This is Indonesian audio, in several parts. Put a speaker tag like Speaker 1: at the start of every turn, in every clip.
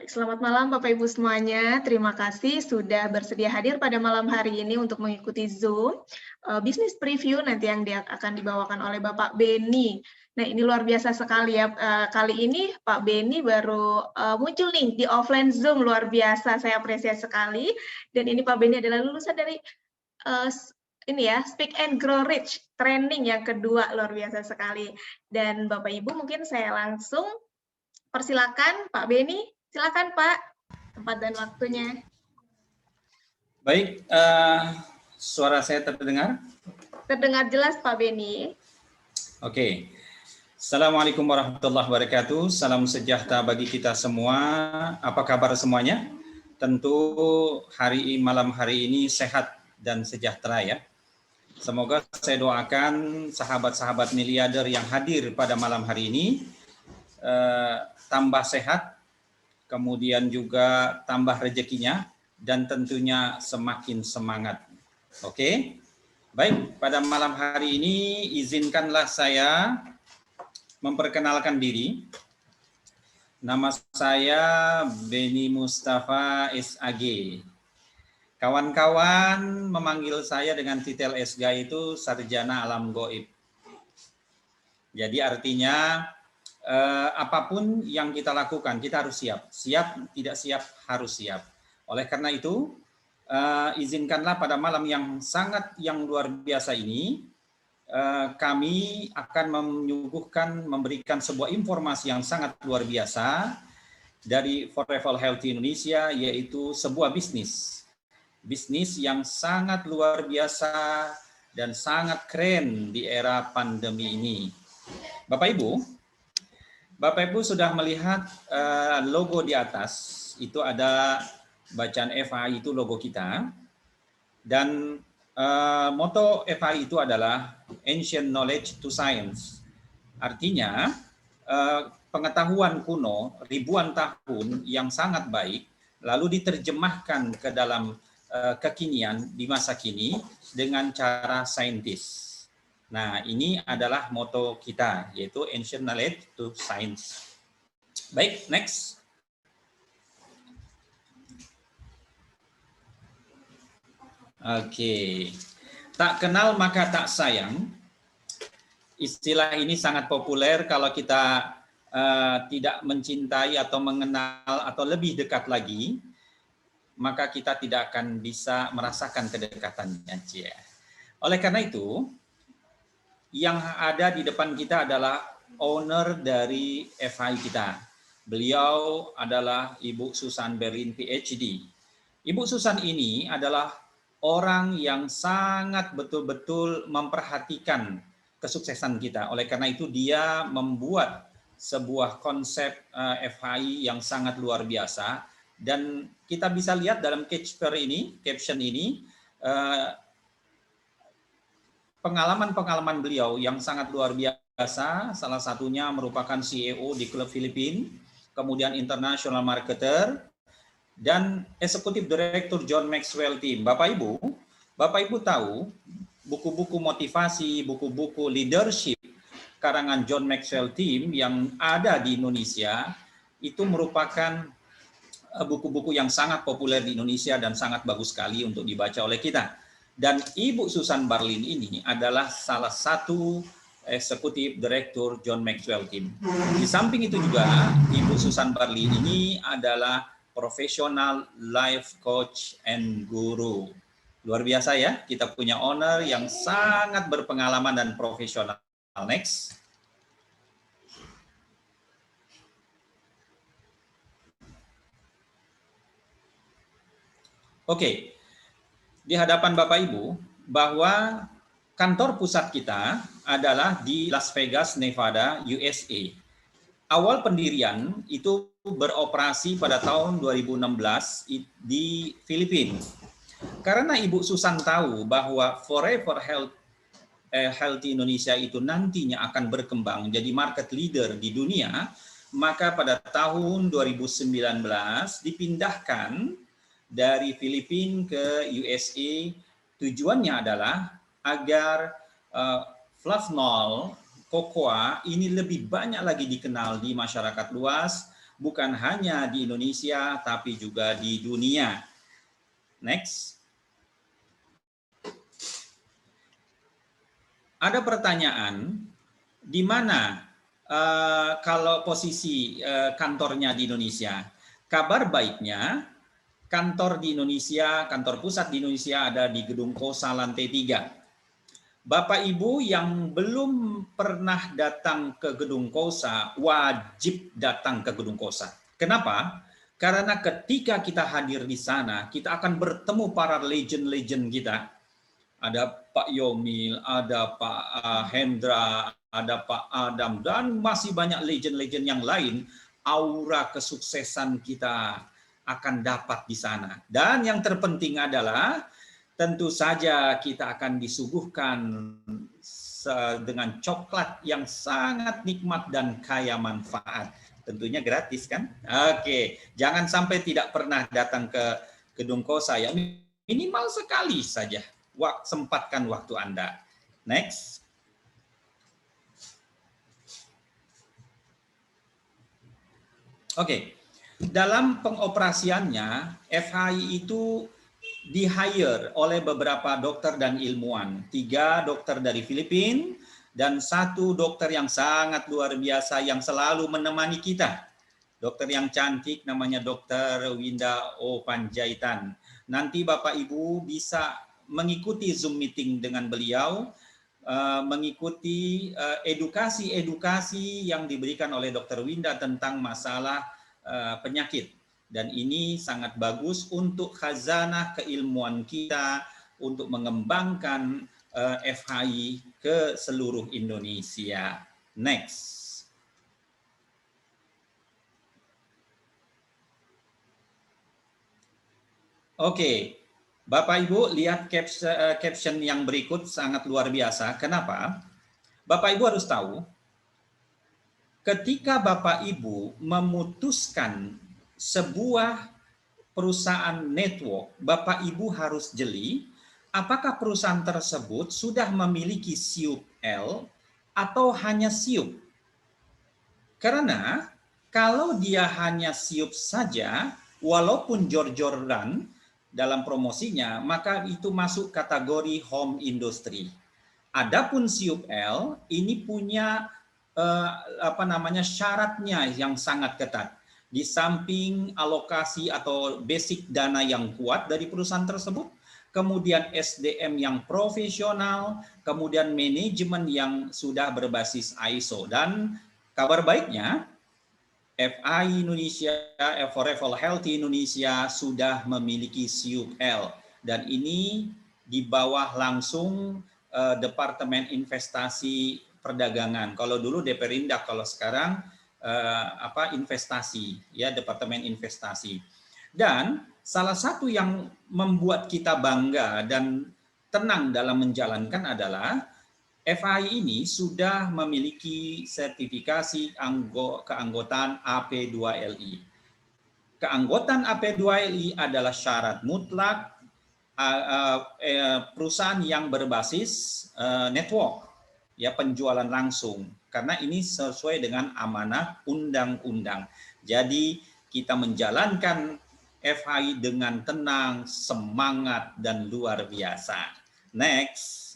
Speaker 1: Baik, selamat malam Bapak Ibu semuanya. Terima kasih sudah bersedia hadir pada malam hari ini untuk mengikuti Zoom Business Preview nanti yang akan dibawakan oleh Bapak Beni. Nah, ini luar biasa sekali ya. Kali ini Pak Beni baru muncul nih di offline Zoom, luar biasa. Saya apresiasi sekali. Dan ini Pak Beni adalah lulusan dari ini ya, Speak and Grow Rich training yang kedua, luar biasa sekali. Dan Bapak Ibu mungkin saya langsung persilakan Pak Beni. Silakan Pak, tempat dan waktunya.
Speaker 2: Baik, suara saya terdengar?
Speaker 1: Terdengar jelas Pak Beni.
Speaker 2: Oke. Assalamualaikum warahmatullahi wabarakatuh. Salam sejahtera bagi kita semua. Apa kabar semuanya? Tentu malam hari ini sehat dan sejahtera ya. Semoga saya doakan sahabat-sahabat miliarder yang hadir pada malam hari ini tambah sehat, kemudian juga tambah rezekinya, dan tentunya semakin semangat. Oke, baik, pada malam hari ini izinkanlah saya memperkenalkan diri. Nama saya Beni Mustafa SAG. Kawan-kawan memanggil saya dengan titel SG itu Sarjana Alam Goib. Jadi artinya apapun yang kita lakukan, kita harus siap. Siap, tidak siap, harus siap. Oleh karena itu, izinkanlah pada malam yang luar biasa ini, kami akan memberikan sebuah informasi yang sangat luar biasa dari Forever Healthy Indonesia, yaitu sebuah bisnis. Bisnis yang sangat luar biasa dan sangat keren di era pandemi ini. Bapak Ibu sudah melihat logo di atas, itu ada bacaan FHI, itu logo kita. Dan moto FHI itu adalah Ancient Knowledge to Science. Artinya pengetahuan kuno ribuan tahun yang sangat baik, lalu diterjemahkan ke dalam kekinian di masa kini dengan cara saintis. Nah, ini adalah moto kita, yaitu Ancient Knowledge to Science. Baik, next. Oke. Tak kenal maka tak sayang. Istilah ini sangat populer kalau kita tidak mencintai atau mengenal atau lebih dekat lagi, maka kita tidak akan bisa merasakan kedekatannya. Oleh karena itu, yang ada di depan kita adalah owner dari FHI kita. Beliau adalah Ibu Susan Berlin PhD. Ibu Susan ini adalah orang yang sangat betul-betul memperhatikan kesuksesan kita. Oleh karena itu dia membuat sebuah konsep FHI yang sangat luar biasa. Dan kita bisa lihat dalam caption ini, pengalaman-pengalaman beliau yang sangat luar biasa, salah satunya merupakan CEO di klub Filipina, kemudian international marketer, dan eksekutif direktur John Maxwell Team. Bapak Ibu tahu buku-buku motivasi, buku-buku leadership karangan John Maxwell Team yang ada di Indonesia, itu merupakan buku-buku yang sangat populer di Indonesia dan sangat bagus sekali untuk dibaca oleh kita. Dan Ibu Susan Berlin ini adalah salah satu eksekutif direktur John Maxwell Team. Di samping itu juga Ibu Susan Berlin ini adalah profesional life coach and guru. Luar biasa ya, kita punya owner yang sangat berpengalaman dan profesional. Next. Oke. Di hadapan Bapak Ibu bahwa kantor pusat kita adalah di Las Vegas, Nevada, USA. Awal pendirian itu beroperasi pada tahun 2016 di Filipina. Karena Ibu Susan tahu bahwa Forever Healthy Indonesia itu nantinya akan berkembang jadi market leader di dunia, maka pada tahun 2019 dipindahkan dari Filipina ke USA. Tujuannya adalah agar fluffnol cocoa ini lebih banyak lagi dikenal di masyarakat luas, bukan hanya di Indonesia, tapi juga di dunia. Next. Ada pertanyaan, di mana kalau posisi kantornya di Indonesia? Kabar baiknya, kantor di Indonesia, kantor pusat di Indonesia ada di Gedung Kosa lantai 3. Bapak Ibu yang belum pernah datang ke Gedung Kosa, wajib datang ke Gedung Kosa. Kenapa? Karena ketika kita hadir di sana, kita akan bertemu para legend-legend kita. Ada Pak Yomil, ada Pak Hendra, ada Pak Adam, dan masih banyak legend-legend yang lain. Aura kesuksesan kita akan dapat di sana. Dan yang terpenting adalah tentu saja kita akan disuguhkan dengan coklat yang sangat nikmat dan kaya manfaat. Tentunya gratis kan? Oke, jangan sampai tidak pernah datang ke Gedung Kosa ya, minimal sekali saja. Sempatkan waktu Anda. Next. Oke. Dalam pengoperasiannya, FHI itu di-hire oleh beberapa dokter dan ilmuwan. 3 dokter dari Filipina dan 1 dokter yang sangat luar biasa yang selalu menemani kita. Dokter yang cantik namanya Dr. Winda O. Panjaitan. Nanti Bapak Ibu bisa mengikuti Zoom meeting dengan beliau, mengikuti edukasi-edukasi yang diberikan oleh Dr. Winda tentang masalah penyakit. Dan ini sangat bagus untuk khazanah keilmuan kita untuk mengembangkan FHI ke seluruh Indonesia. Next. Oke. Bapak Ibu lihat caption yang berikut sangat luar biasa. Kenapa? Bapak Ibu harus tahu, ketika Bapak Ibu memutuskan sebuah perusahaan network, Bapak Ibu harus jeli apakah perusahaan tersebut sudah memiliki SIUP L atau hanya SIUP. Karena kalau dia hanya SIUP saja, walaupun jor-joran dalam promosinya, maka itu masuk kategori home industry. Adapun SIUP L ini punya syaratnya yang sangat ketat. Di samping alokasi atau basic dana yang kuat dari perusahaan tersebut, kemudian SDM yang profesional, kemudian manajemen yang sudah berbasis ISO. Dan kabar baiknya, FHI Indonesia, Forever Healthy Indonesia sudah memiliki SIUP L, dan ini di bawah langsung Departemen Investasi Perdagangan. Kalau dulu Deperindak, kalau sekarang investasi, ya, Departemen Investasi. Dan salah satu yang membuat kita bangga dan tenang dalam menjalankan adalah FHI ini sudah memiliki sertifikasi keanggotaan AP2LI. Keanggotaan AP2LI adalah syarat mutlak perusahaan yang berbasis network, ya, penjualan langsung, karena ini sesuai dengan amanah undang-undang. Jadi kita menjalankan FHI dengan tenang, semangat, dan luar biasa. Next.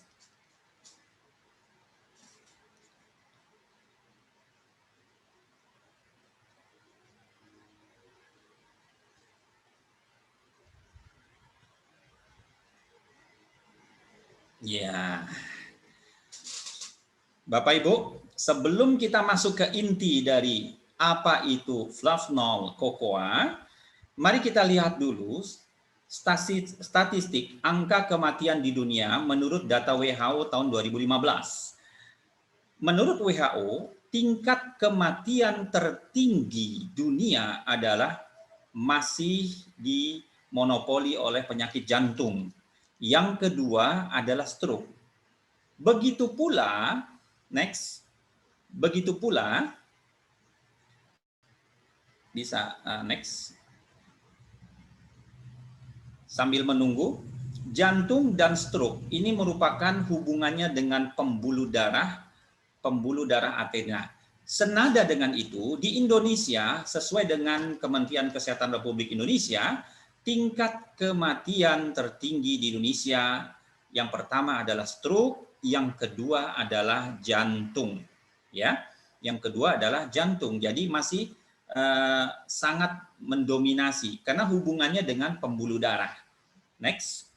Speaker 2: Ya, Bapak Ibu, sebelum kita masuk ke inti dari apa itu flavnol cocoa, mari kita lihat dulu statistik angka kematian di dunia menurut data WHO tahun 2015. Menurut WHO, tingkat kematian tertinggi dunia adalah masih dimonopoli oleh penyakit jantung. Yang kedua adalah stroke. Begitu pula, next, begitu pula, bisa next. Sambil menunggu, jantung dan stroke ini merupakan hubungannya dengan pembuluh darah Athena. senada dengan itu, di Indonesia, sesuai dengan Kementerian Kesehatan Republik Indonesia, tingkat kematian tertinggi di Indonesia yang pertama adalah stroke, yang kedua adalah jantung. Ya, yang kedua adalah jantung. Jadi masih sangat mendominasi karena hubungannya dengan pembuluh darah. Next.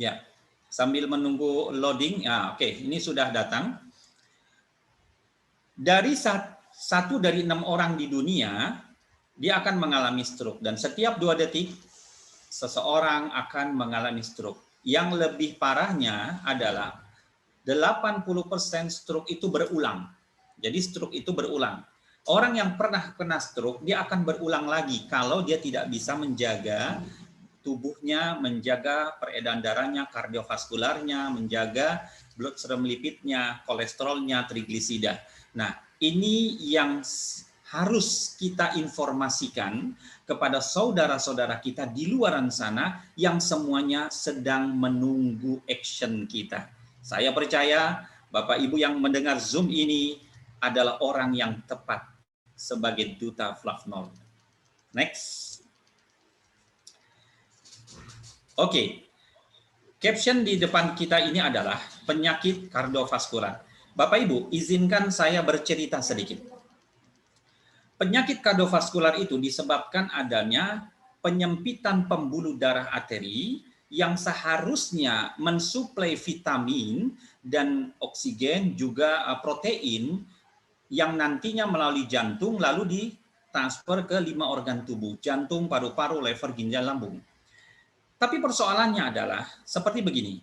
Speaker 2: Ya, sambil menunggu loading, ya, oke, ini sudah datang. Dari 1 dari 6 orang di dunia, dia akan mengalami stroke. Dan setiap 2 detik, seseorang akan mengalami stroke. Yang lebih parahnya adalah 80% stroke itu berulang. Jadi stroke itu berulang. Orang yang pernah kena stroke, dia akan berulang lagi kalau dia tidak bisa menjaga tubuhnya, menjaga peredaran darahnya, kardiovaskularnya, menjaga blood stream lipidnya, kolesterolnya, trigliserida. Nah, ini yang harus kita informasikan kepada saudara-saudara kita di luar sana yang semuanya sedang menunggu action kita. Saya percaya Bapak Ibu yang mendengar Zoom ini adalah orang yang tepat sebagai duta Flavnol. Next. Oke, caption di depan kita ini adalah penyakit kardiovaskular. Bapak Ibu, izinkan saya bercerita sedikit. Penyakit kardiovaskular itu disebabkan adanya penyempitan pembuluh darah arteri yang seharusnya mensuplai vitamin dan oksigen juga protein yang nantinya melalui jantung lalu ditransfer ke 5 organ tubuh, jantung, paru-paru, lever, ginjal, lambung. Tapi persoalannya adalah seperti begini,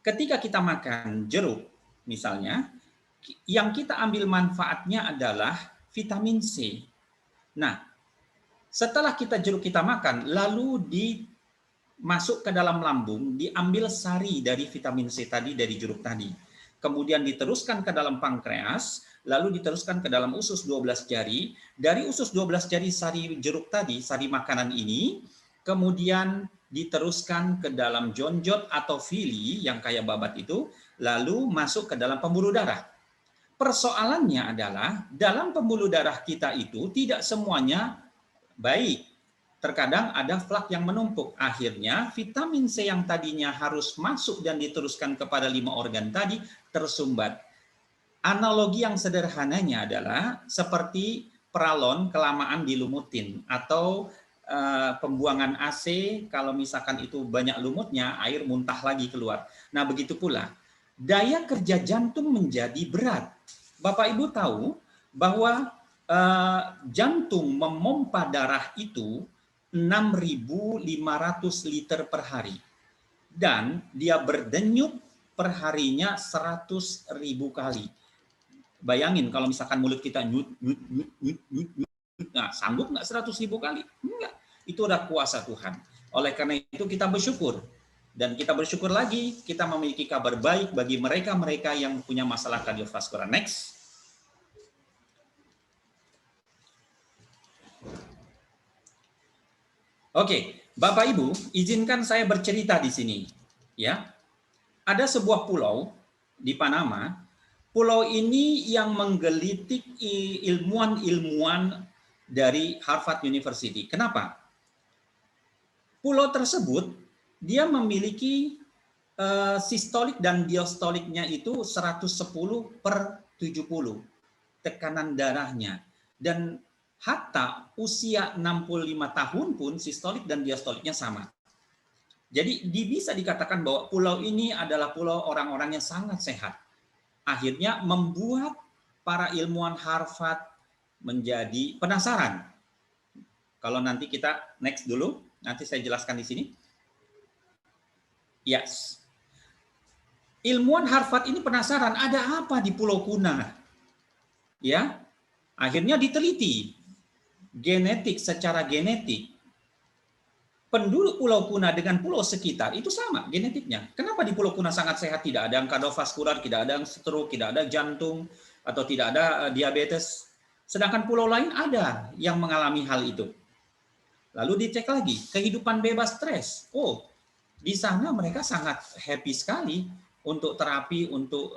Speaker 2: ketika kita makan jeruk misalnya, yang kita ambil manfaatnya adalah vitamin C. Nah, setelah jeruk kita makan, lalu masuk ke dalam lambung, diambil sari dari vitamin C tadi, dari jeruk tadi. Kemudian diteruskan ke dalam pankreas, lalu diteruskan ke dalam usus 12 jari. Dari usus 12 jari sari jeruk tadi, sari makanan ini, kemudian diteruskan ke dalam jonjot atau vili yang kayak babat itu, lalu masuk ke dalam pembuluh darah. Persoalannya adalah dalam pembuluh darah kita itu tidak semuanya baik. Terkadang ada flak yang menumpuk. Akhirnya vitamin C yang tadinya harus masuk dan diteruskan kepada 5 organ tadi tersumbat. Analogi yang sederhananya adalah seperti peralon kelamaan dilumutin atau pembuangan AC, kalau misalkan itu banyak lumutnya, air muntah lagi keluar. Nah, begitu pula daya kerja jantung menjadi berat. Bapak Ibu tahu bahwa jantung memompa darah itu 6.500 liter per hari. Dan dia berdenyut perharinya 100.000 kali. Bayangin kalau misalkan mulut kita nyut, nah, sanggup nggak 100.000 kali? Enggak. Itu udah kuasa Tuhan. Oleh karena itu kita bersyukur. Dan kita bersyukur lagi, kita memiliki kabar baik bagi mereka-mereka yang punya masalah kardiovaskular. Next. Oke, Bapak Ibu, izinkan saya bercerita di sini. Ya, ada sebuah pulau di Panama. Pulau ini yang menggelitik ilmuwan-ilmuwan dari Harvard University. Kenapa? Pulau tersebut dia memiliki sistolik dan diastoliknya itu 110/70 tekanan darahnya. Dan hatta usia 65 tahun pun sistolik dan diastoliknya sama. Jadi bisa dikatakan bahwa pulau ini adalah pulau orang-orang yang sangat sehat. Akhirnya membuat para ilmuwan Harvard menjadi penasaran. Kalau nanti kita next dulu, nanti saya jelaskan di sini. Yes. Ilmuwan Harvard ini penasaran ada apa di Pulau Kuna. Ya. Akhirnya diteliti secara genetik. penduduk Pulau Kuna dengan pulau sekitar itu sama genetiknya. Kenapa di Pulau Kuna sangat sehat, tidak ada yang kardiovaskular, tidak ada yang stroke, tidak ada jantung, atau tidak ada diabetes. Sedangkan pulau lain ada yang mengalami hal itu. Lalu dicek lagi, kehidupan bebas stres. Oh, di sana mereka sangat happy sekali untuk terapi, untuk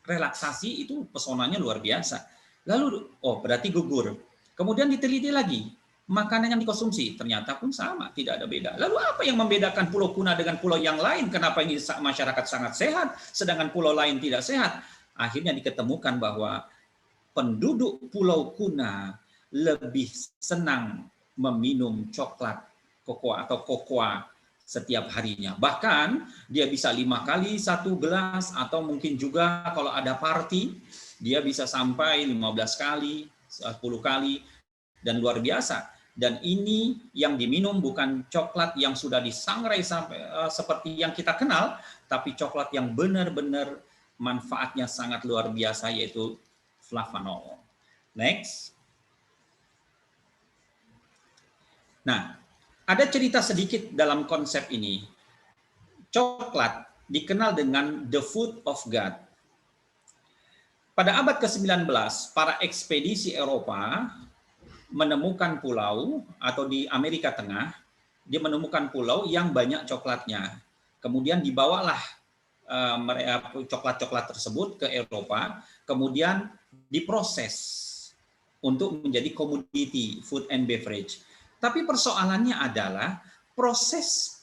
Speaker 2: relaksasi, itu pesonanya luar biasa. Lalu, oh berarti gugur. Kemudian diteliti lagi, makanan yang dikonsumsi ternyata pun sama, tidak ada beda. Lalu apa yang membedakan Pulau Kuna dengan pulau yang lain? Kenapa ini masyarakat sangat sehat, sedangkan pulau lain tidak sehat? Akhirnya diketemukan bahwa penduduk Pulau Kuna lebih senang meminum coklat kokoa atau kokoa setiap harinya. Bahkan dia bisa 5 kali 1 gelas, atau mungkin juga kalau ada party, dia bisa sampai 15 kali, 10 kali, dan luar biasa. Dan ini yang diminum bukan coklat yang sudah disangrai sampai seperti yang kita kenal, tapi coklat yang benar-benar manfaatnya sangat luar biasa, yaitu flavanol. Next. Nah, ada cerita sedikit dalam konsep ini. Coklat dikenal dengan the food of God. Pada abad ke-19, para ekspedisi Eropa menemukan pulau, atau di Amerika Tengah, dia menemukan pulau yang banyak coklatnya. Kemudian dibawalah coklat-coklat tersebut ke Eropa, kemudian diproses untuk menjadi komoditi food and beverage. Tapi persoalannya adalah proses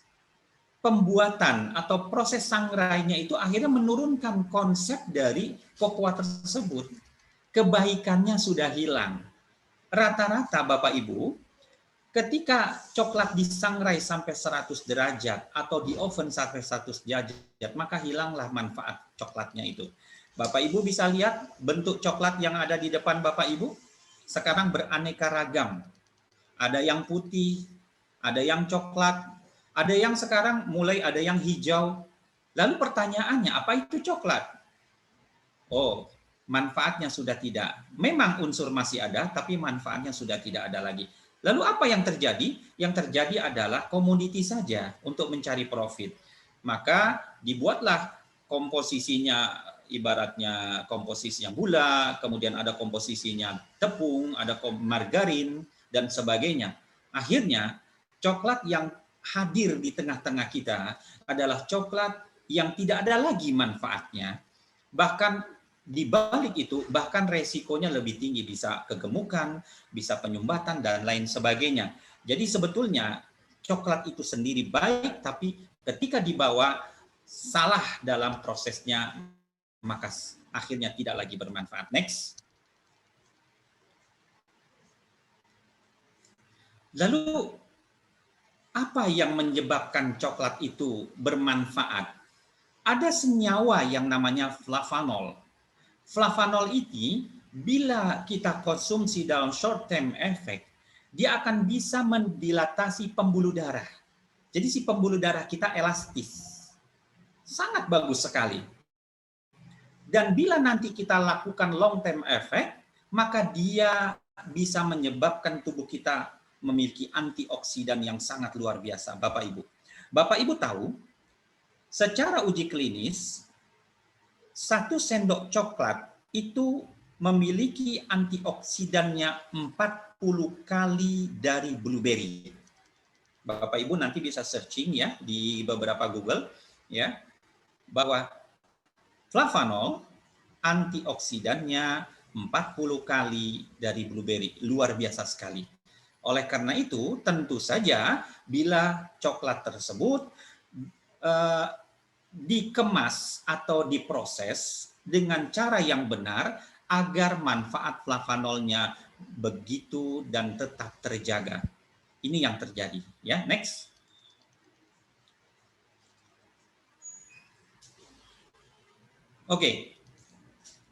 Speaker 2: pembuatan atau proses sangrainya itu akhirnya menurunkan konsep dari kokoa tersebut. Kebaikannya sudah hilang. Rata-rata Bapak Ibu, ketika coklat disangrai sampai 100 derajat atau di oven sampai 100 derajat, maka hilanglah manfaat coklatnya itu. Bapak Ibu bisa lihat bentuk coklat yang ada di depan Bapak Ibu sekarang beraneka ragam. Ada yang putih, ada yang coklat, ada yang sekarang mulai ada yang hijau. Lalu pertanyaannya, apa itu coklat? Oh, manfaatnya sudah tidak. Memang unsur masih ada, tapi manfaatnya sudah tidak ada lagi. Lalu apa yang terjadi? Yang terjadi adalah komoditi saja untuk mencari profit. Maka dibuatlah komposisinya, ibaratnya komposisinya gula, kemudian ada komposisinya tepung, ada margarin, dan sebagainya. Akhirnya, coklat yang hadir di tengah-tengah kita adalah coklat yang tidak ada lagi manfaatnya. Bahkan di balik itu, bahkan resikonya lebih tinggi, bisa kegemukan, bisa penyumbatan, dan lain sebagainya. Jadi sebetulnya coklat itu sendiri baik, tapi ketika dibawa salah dalam prosesnya, maka akhirnya tidak lagi bermanfaat. Next. Lalu, apa yang menyebabkan coklat itu bermanfaat? Ada senyawa yang namanya flavanol. Flavanol ini bila kita konsumsi dalam short term effect, dia akan bisa mendilatasi pembuluh darah. Jadi si pembuluh darah kita elastis. Sangat bagus sekali. Dan bila nanti kita lakukan long term effect, maka dia bisa menyebabkan tubuh kita memiliki antioksidan yang sangat luar biasa, Bapak Ibu. Bapak Ibu tahu, secara uji klinis, 1 sendok coklat itu memiliki antioksidannya 40 kali dari blueberry. Bapak Ibu nanti bisa searching ya di beberapa Google ya, bahwa flavanol antioksidannya 40 kali dari blueberry. Luar biasa sekali. Oleh karena itu, tentu saja bila coklat tersebut dikemas atau diproses dengan cara yang benar agar manfaat flavanolnya begitu dan tetap terjaga. Ini yang terjadi. Ya, next. Oke.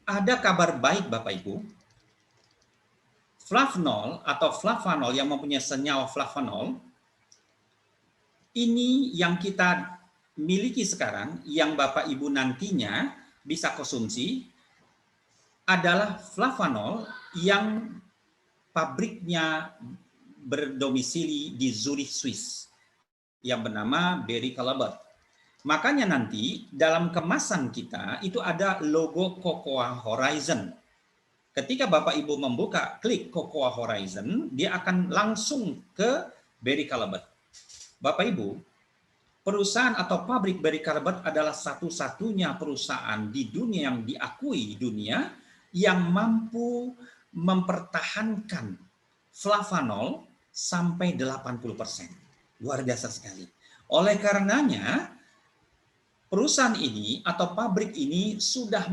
Speaker 2: Ada kabar baik Bapak Ibu. Flavanol atau flavanol yang mempunyai senyawa flavanol ini yang kita miliki sekarang, yang Bapak Ibu nantinya bisa konsumsi, adalah flavanol yang pabriknya berdomisili di Zurich, Swiss, yang bernama Barry Callebaut. Makanya nanti dalam kemasan kita itu ada logo Cocoa Horizon. Ketika Bapak Ibu membuka, klik Cocoa Horizon, dia akan langsung ke Barry Callebaut. Bapak Ibu, perusahaan atau pabrik Barry Callebaut adalah satu-satunya perusahaan di dunia yang diakui dunia yang mampu mempertahankan flavanol sampai 80%. Luar biasa sekali. Oleh karenanya, perusahaan ini atau pabrik ini sudah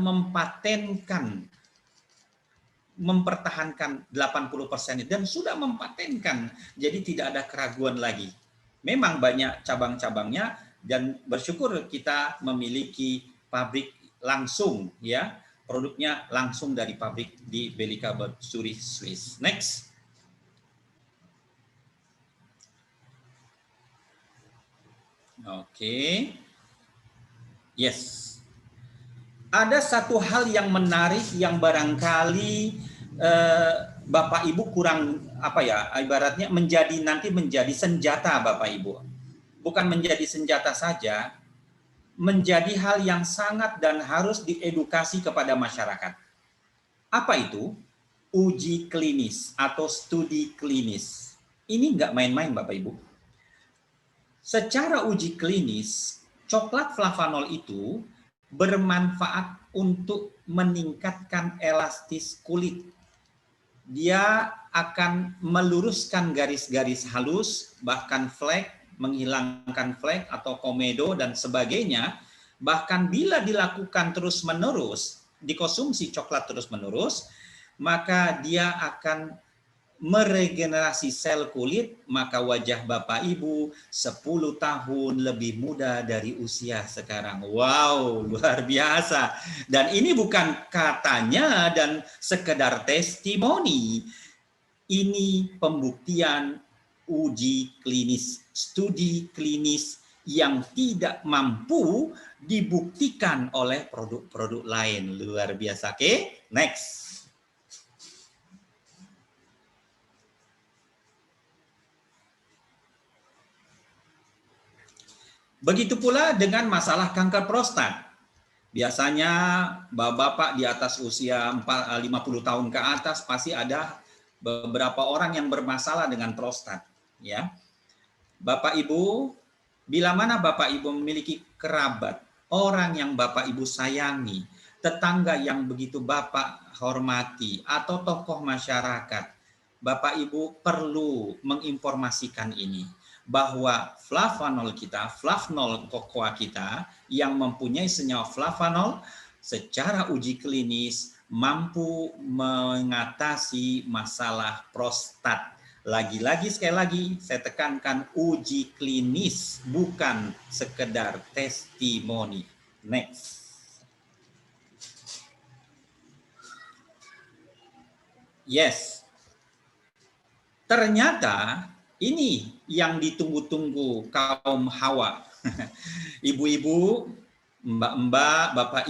Speaker 2: mempertahankan 80% dan sudah mempatenkan. Jadi tidak ada keraguan lagi. Memang banyak cabang-cabangnya dan bersyukur kita memiliki pabrik langsung ya, produknya langsung dari pabrik di Barry Callebaut, Zurich, Swiss. Next. Oke. Yes. Ada satu hal yang menarik yang barangkali Bapak Ibu kurang ibaratnya menjadi senjata Bapak Ibu. Bukan menjadi senjata saja, menjadi hal yang sangat dan harus diedukasi kepada masyarakat. Apa itu? Uji klinis atau studi klinis. Ini nggak main-main Bapak Ibu. Secara uji klinis, coklat flavanol itu bermanfaat untuk meningkatkan elastis kulit. Dia akan meluruskan garis-garis halus, bahkan flek, menghilangkan flek atau komedo dan sebagainya. Bahkan bila dilakukan terus-menerus, dikonsumsi coklat terus-menerus, maka dia akan meregenerasi sel kulit, maka wajah Bapak Ibu 10 tahun lebih muda dari usia sekarang. Wow, luar biasa. Dan ini bukan katanya dan sekedar testimoni. Ini pembuktian uji klinis, studi klinis yang tidak mampu dibuktikan oleh produk-produk lain. Luar biasa. Oke, next. Begitu pula dengan masalah kanker prostat. Biasanya bapak-bapak di atas usia 50 tahun ke atas pasti ada beberapa orang yang bermasalah dengan prostat. Ya, Bapak Ibu, bila mana Bapak Ibu memiliki kerabat, orang yang Bapak Ibu sayangi, tetangga yang begitu Bapak hormati, atau tokoh masyarakat, Bapak Ibu perlu menginformasikan ini. Bahwa flavanol kita, flavanol cocoa kita yang mempunyai senyawa flavanol secara uji klinis mampu mengatasi masalah prostat. Lagi-lagi sekali lagi saya tekankan uji klinis bukan sekedar testimoni. Next. Yes. Ternyata ini yang ditunggu-tunggu kaum Hawa. Ibu-ibu, mbak-mbak, bapak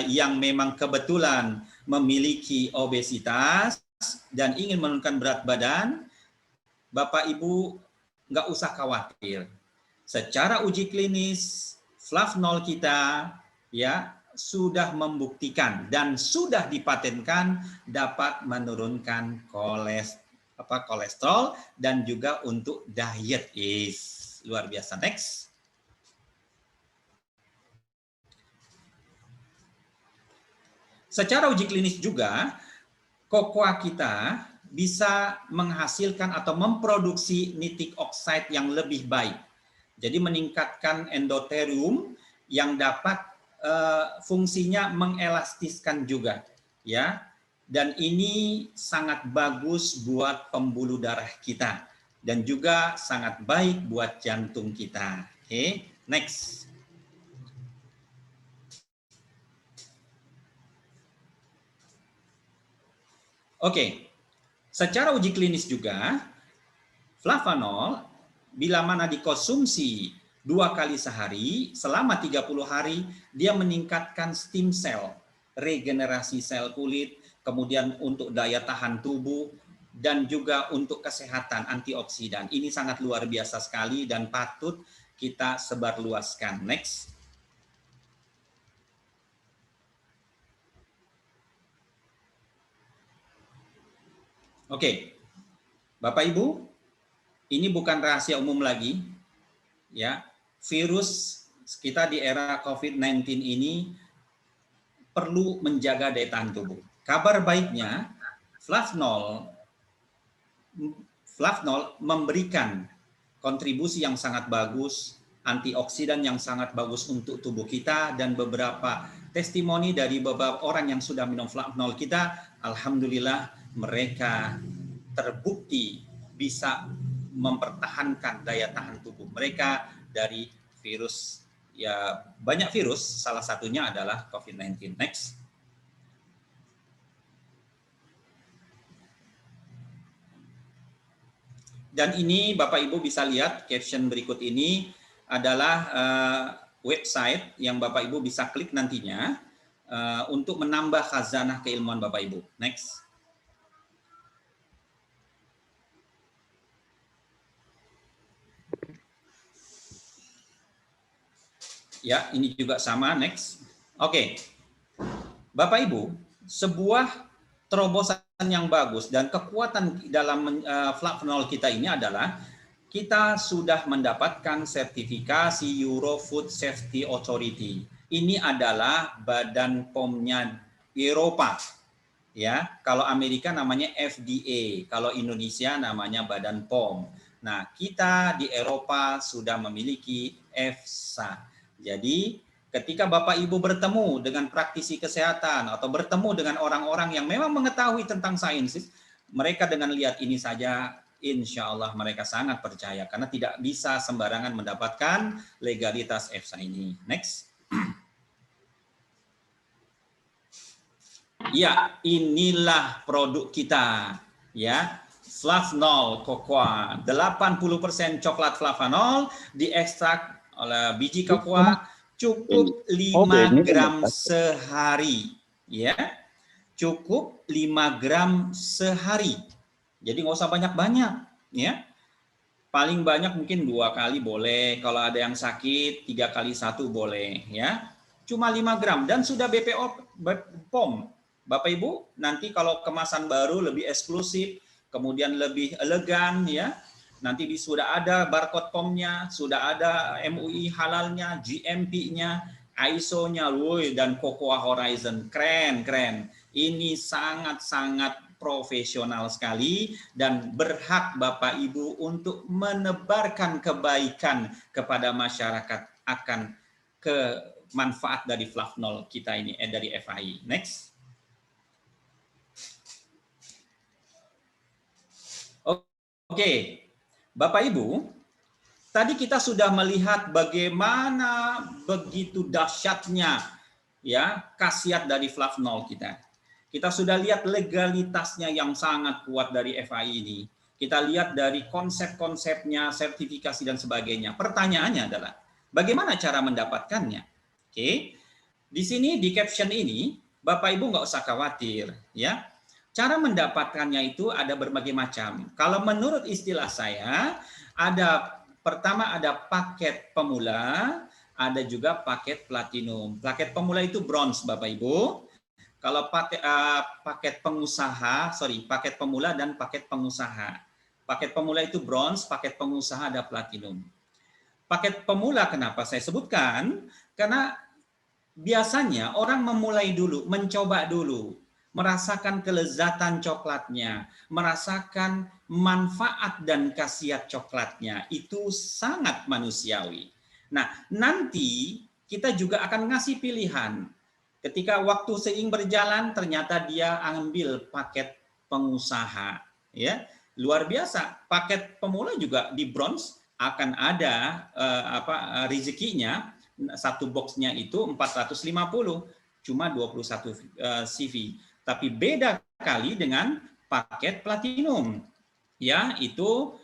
Speaker 2: yang memang kebetulan memiliki obesitas dan ingin menurunkan berat badan, Bapak Ibu nggak usah khawatir. Secara uji klinis, flavanol kita ya sudah membuktikan dan sudah dipatenkan dapat menurunkan kolesterol dan juga untuk diet. Luar biasa. Next. Secara uji klinis juga cocoa kita bisa menghasilkan atau memproduksi nitric oxide yang lebih baik. Jadi meningkatkan endothelium yang dapat fungsinya mengelastiskan juga ya. Dan ini sangat bagus buat pembuluh darah kita dan juga sangat baik buat jantung kita. Oke, next. Oke, secara uji klinis juga flavanol bila mana dikonsumsi 2 kali sehari selama 30 hari dia meningkatkan stem cell, regenerasi sel kulit, kemudian untuk daya tahan tubuh, dan juga untuk kesehatan antioksidan. Ini sangat luar biasa sekali dan patut kita sebarluaskan. Next. Oke, Bapak Ibu, ini bukan rahasia umum lagi, ya. Virus kita di era COVID-19 ini perlu menjaga daya tahan tubuh. Kabar baiknya, Flavnol memberikan kontribusi yang sangat bagus, antioksidan yang sangat bagus untuk tubuh kita, dan beberapa testimoni dari beberapa orang yang sudah minum Flavnol kita, alhamdulillah mereka terbukti bisa mempertahankan daya tahan tubuh mereka dari virus, ya banyak virus, salah satunya adalah COVID-19. Next. Dan ini Bapak Ibu bisa lihat caption berikut ini adalah website yang Bapak Ibu bisa klik nantinya untuk menambah khazanah keilmuan Bapak Ibu. Next. Ya, ini juga sama. Next. Oke. Bapak Ibu, sebuah terobosan yang bagus dan kekuatan dalam Flavnol kita ini adalah kita sudah mendapatkan sertifikasi Euro Food Safety Authority. Ini adalah Badan POM-nya Eropa. Ya, kalau Amerika namanya FDA, kalau Indonesia namanya Badan POM. Nah, kita di Eropa sudah memiliki EFSA. Jadi, ketika Bapak Ibu bertemu dengan praktisi kesehatan atau bertemu dengan orang-orang yang memang mengetahui tentang sains, mereka dengan lihat ini saja, insya Allah mereka sangat percaya karena tidak bisa sembarangan mendapatkan legalitas EFSA ini. Next. Ya, inilah produk kita, ya. Flavnol Cocoa, 80% coklat flavanol diekstrak oleh biji cocoa, cukup 5 gram sehari, ya. Cukup 5 gram sehari. Jadi nggak usah banyak-banyak, ya. Paling banyak mungkin 2 kali boleh, kalau ada yang sakit 3 kali 1 boleh, ya. Cuma 5 gram dan sudah BPO POM. Bapak Ibu, nanti kalau kemasan baru lebih eksklusif, kemudian lebih elegan, ya. Nanti sudah ada barcode POM-nya, sudah ada MUI halalnya, GMP-nya, ISO-nya, dan Cocoa Horizon. Keren, keren. Ini sangat-sangat profesional sekali dan berhak Bapak Ibu untuk menebarkan kebaikan kepada masyarakat akan kemanfaat dari Flavnol kita ini, dari FAI. Next. Oke, Bapak Ibu, tadi kita sudah melihat bagaimana begitu dahsyatnya, ya, khasiat dari Flavnol kita. Kita sudah lihat legalitasnya yang sangat kuat dari FAI ini. Kita lihat dari konsep-konsepnya, sertifikasi dan sebagainya. Pertanyaannya adalah bagaimana cara mendapatkannya? Oke, di sini di caption ini Bapak Ibu nggak usah khawatir, ya. Cara mendapatkannya itu ada berbagai macam. Kalau menurut istilah saya, pertama ada paket pemula, ada juga paket platinum. Paket pemula itu bronze, Bapak Ibu. Kalau paket pemula dan paket pengusaha. Paket pemula itu bronze, paket pengusaha ada platinum. Paket pemula kenapa saya sebutkan? Karena biasanya orang memulai dulu, mencoba dulu, merasakan kelezatan coklatnya, merasakan manfaat dan khasiat coklatnya. Itu sangat manusiawi. Nah, nanti kita juga akan ngasih pilihan. Ketika waktu seiring berjalan, ternyata dia ambil paket pengusaha, ya luar biasa. Paket pemula juga di bronze akan ada rezekinya. Satu boxnya itu 450, cuma 21 CV. Tapi beda kali dengan paket platinum, ya itu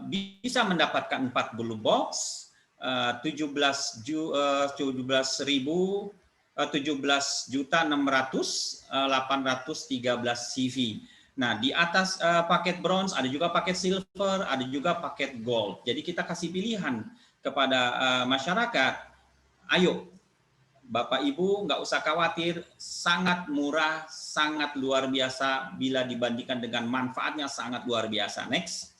Speaker 2: bisa mendapatkan 40 box, 17.600.813 CV. Nah, di atas paket bronze ada juga paket silver, ada juga paket gold. Jadi kita kasih pilihan kepada masyarakat. Ayo, Bapak Ibu nggak usah khawatir, sangat murah, sangat luar biasa bila dibandingkan dengan manfaatnya sangat luar biasa. Next.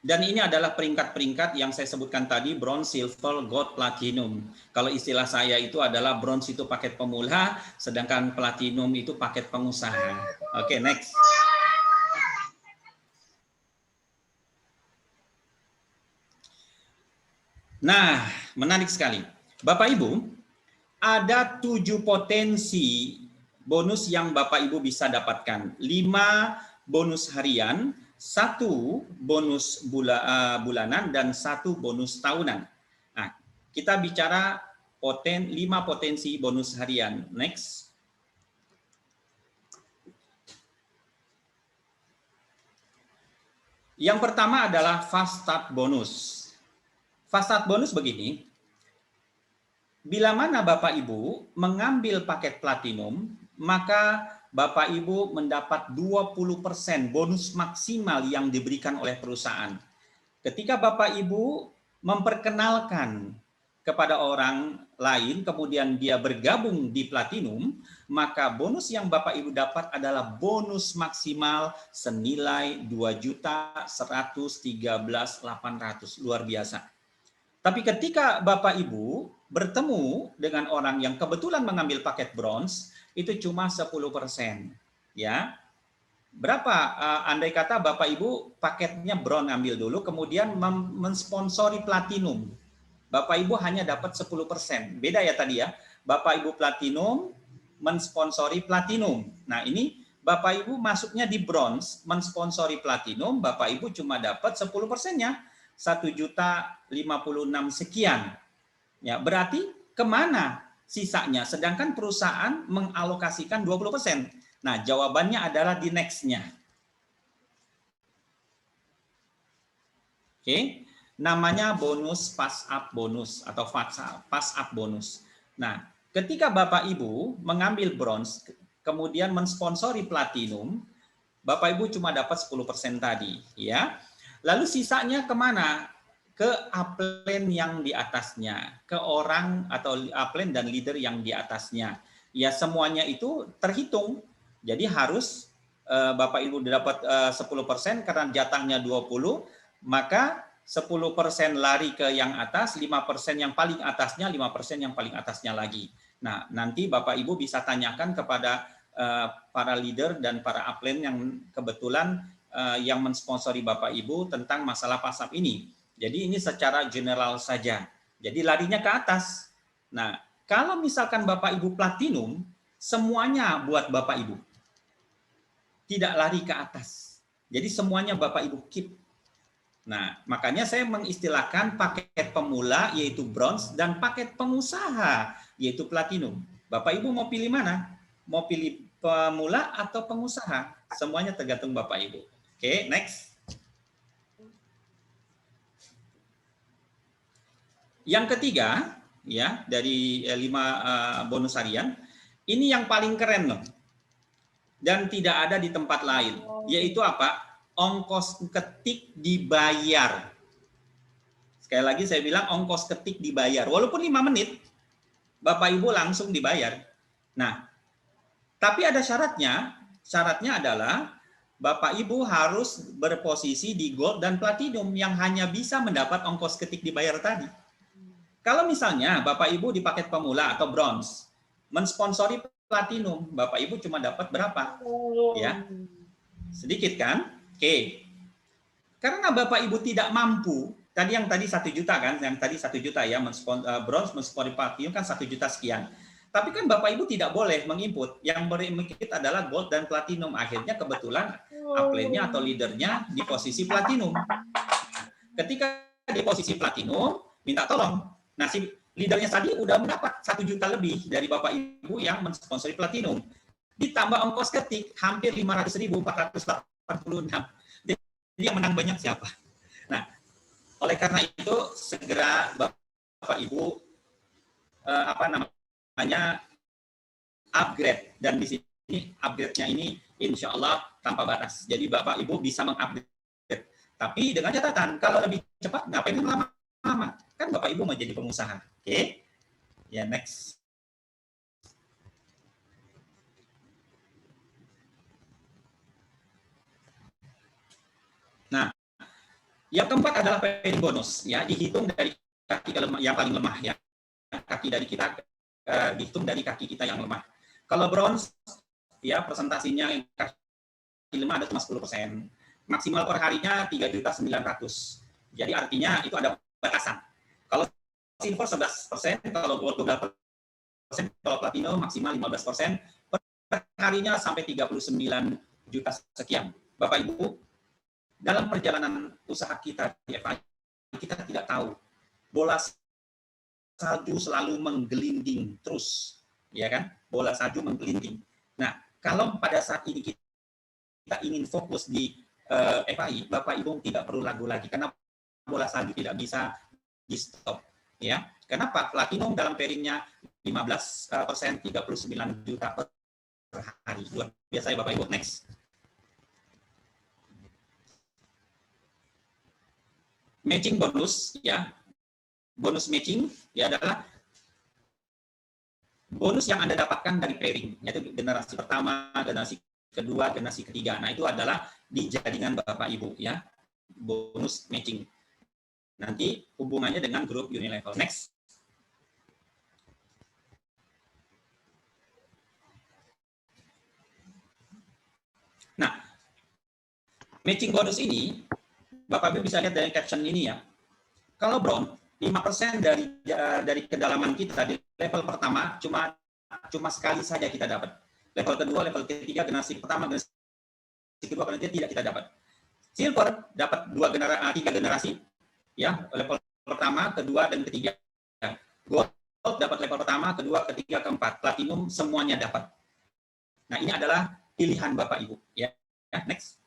Speaker 2: Dan ini adalah peringkat-peringkat yang saya sebutkan tadi, bronze, silver, gold, platinum. Kalau istilah saya itu adalah bronze itu paket pemula, sedangkan platinum itu paket pengusaha. Oke, next. Nah, menarik sekali. Bapak Ibu, ada 7 potensi bonus yang Bapak Ibu bisa dapatkan. 5 bonus harian, 1 bonus bulanan, dan 1 bonus tahunan. Nah, kita bicara 5 potensi bonus harian. Next. Yang pertama adalah fast start bonus. Fast start bonus begini, bila mana Bapak Ibu mengambil paket platinum, maka Bapak Ibu mendapat 20% bonus maksimal yang diberikan oleh perusahaan. Ketika Bapak Ibu memperkenalkan kepada orang lain, kemudian dia bergabung di platinum, maka bonus yang Bapak Ibu dapat adalah bonus maksimal senilai 2.113.800. Luar biasa. Tapi ketika Bapak Ibu bertemu dengan orang yang kebetulan mengambil paket bronze, itu cuma 10%. Ya. Berapa? Andai kata Bapak Ibu paketnya bronze ambil dulu, kemudian mensponsori platinum. Bapak Ibu hanya dapat 10%. Beda ya tadi ya. Bapak Ibu platinum mensponsori platinum. Nah, ini Bapak Ibu masuknya di bronze, mensponsori platinum, Bapak Ibu cuma dapat 10%-nya. 1.056 sekian. Ya, berarti kemana sisanya? Sedangkan perusahaan mengalokasikan 20%. Nah, jawabannya adalah di next-nya. Oke, namanya bonus pass up bonus atau pass up bonus. Nah, ketika Bapak Ibu mengambil bronze, kemudian mensponsori platinum, Bapak Ibu cuma dapat 10% tadi, ya. Lalu sisanya kemana? Ke upline yang di atasnya, ke orang atau upline dan leader yang di atasnya. Ya semuanya itu terhitung. Jadi harus Bapak Ibu dapat 10% karena jatahnya 20, maka 10% lari ke yang atas, 5% yang paling atasnya, 5% yang paling atasnya lagi. Nah, nanti Bapak Ibu bisa tanyakan kepada para leader dan para upline yang kebetulan yang mensponsori Bapak Ibu tentang masalah pasap ini. Jadi ini secara general saja. Jadi larinya ke atas. Nah, kalau misalkan Bapak Ibu platinum, semuanya buat Bapak Ibu. Tidak lari ke atas. Jadi semuanya Bapak Ibu keep. Nah, makanya saya mengistilahkan paket pemula yaitu bronze dan paket pengusaha yaitu platinum. Bapak Ibu mau pilih mana? Mau pilih pemula atau pengusaha? Semuanya tergantung Bapak Ibu. Oke, next. Yang ketiga, ya dari 5 bonus harian, ini yang paling keren loh, dan tidak ada di tempat lain, yaitu apa? Ongkos ketik dibayar. Sekali lagi saya bilang ongkos ketik dibayar, walaupun 5 menit, Bapak Ibu langsung dibayar. Nah, tapi ada syaratnya. Syaratnya adalah Bapak Ibu harus berposisi di gold dan platinum yang hanya bisa mendapat ongkos ketik dibayar tadi. Kalau misalnya Bapak Ibu di paket pemula atau bronze, mensponsori platinum, Bapak Ibu cuma dapat berapa? Ya, sedikit kan? Oke. Karena Bapak Ibu tidak mampu, tadi 1 juta kan, yang tadi 1 juta ya, bronze mensponsori platinum kan 1 juta sekian. Tapi kan Bapak Ibu tidak boleh menginput. Yang menginput adalah gold dan platinum. Akhirnya kebetulan upline-nya atau leadernya di posisi platinum. Ketika di posisi platinum, minta tolong. Nah, si leadernya tadi udah mendapat 1 juta lebih dari Bapak Ibu yang mensponsori platinum. Ditambah ongkos ketik hampir 500.486. Jadi yang menang banyak siapa? Nah, oleh karena itu segera Bapak Ibu apa namanya upgrade, dan di sini upgrade-nya ini insya Allah tanpa batas. Jadi Bapak Ibu bisa mengupgrade. Tapi dengan catatan kalau lebih cepat ngapain lama-lama? Kan Bapak Ibu mau jadi pengusaha. Oke? Ya, next. Nah, yang keempat adalah pairing bonus, ya, dihitung dari kaki yang paling lemah, ya, kaki dari kita dihitung dari kaki kita yang lemah. Kalau bronze, ya, presentasinya kaki lemah ada cuma 10%, maksimal per harinya 3.900.000. Jadi artinya itu ada batasan. Kalau silver 11%, kalau gold 12%, kalau platinum maksimal 15%, per harinya sampai 39 juta sekian. Bapak Ibu, dalam perjalanan usaha kita di FI, kita tidak tahu bola salju selalu menggelinding terus, ya kan? Bola salju menggelinding. Nah, kalau pada saat ini kita ingin fokus di FI, Bapak Ibu tidak perlu ragu lagi karena bola salju tidak bisa di stop, ya. Kenapa? Platinum dalam pairingnya 15%, 39 juta per hari. Luar biasa ya Bapak Ibu. Next. Matching bonus, ya, bonus matching ya adalah bonus yang Anda dapatkan dari pairing, yaitu generasi pertama, generasi kedua, generasi ketiga. Nah, itu adalah di jaringan Bapak Ibu, ya, bonus matching. Nanti hubungannya dengan grup Unilevel. Next. Nah, matching bonus ini Bapak Ibu bisa lihat dari caption ini, ya. Kalau bronze, 5% dari kedalaman kita di level pertama cuma sekali saja kita dapat. Level kedua, level ketiga, generasi pertama, generasi kedua, generasi tidak kita dapat. Silver dapat 3 generasi, ya, level pertama, kedua, dan ketiga. Gold dapat level pertama, kedua, ketiga, keempat. Platinum semuanya dapat. Nah, ini adalah pilihan Bapak Ibu, ya. Next.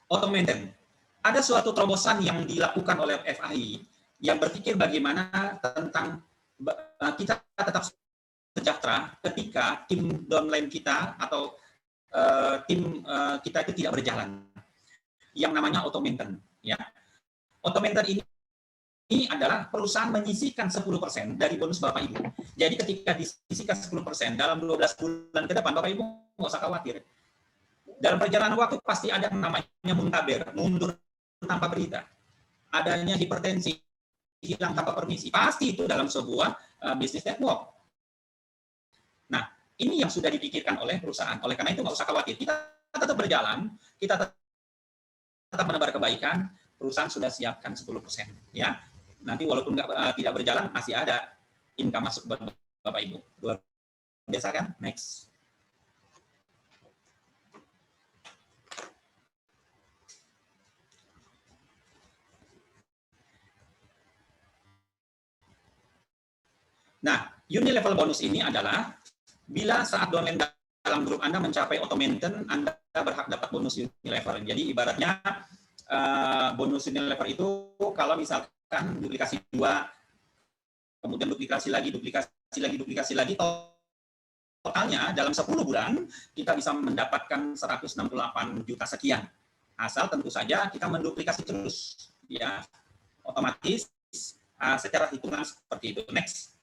Speaker 2: Auto maintain. Ada suatu terobosan yang dilakukan oleh FAI yang berpikir bagaimana tentang kita tetap sejahtera ketika tim downline kita atau tim kita itu tidak berjalan. Yang namanya auto maintain, ya. Auto maintain ini adalah perusahaan menyisihkan 10% dari bonus Bapak Ibu. Jadi ketika disisihkan 10% dalam 12 bulan ke depan, Bapak Ibu nggak usah khawatir. Dalam perjalanan waktu pasti ada yang namanya muntaber, mundur tanpa berita. Adanya hipertensi, hilang tanpa permisi. Pasti itu dalam sebuah bisnis network. Nah, ini yang sudah dipikirkan oleh perusahaan. Oleh karena itu nggak usah khawatir. Kita tetap berjalan, kita tetap menebar kebaikan, perusahaan sudah siapkan 10%. Ya. Nanti walaupun tidak berjalan, masih ada income masuk buat Bapak Ibu. Luar biasa kan? Next. Nah, Unilevel bonus ini adalah bila saat downline dalam grup Anda mencapai auto maintain, Anda berhak dapat bonus Unilevel. Jadi ibaratnya bonus Unilevel itu kalau misalkan duplikasi 2, kemudian duplikasi lagi, totalnya dalam 10 bulan kita bisa mendapatkan 168 juta sekian. Asal tentu saja kita menduplikasi terus, ya, otomatis secara hitungan seperti itu. Next.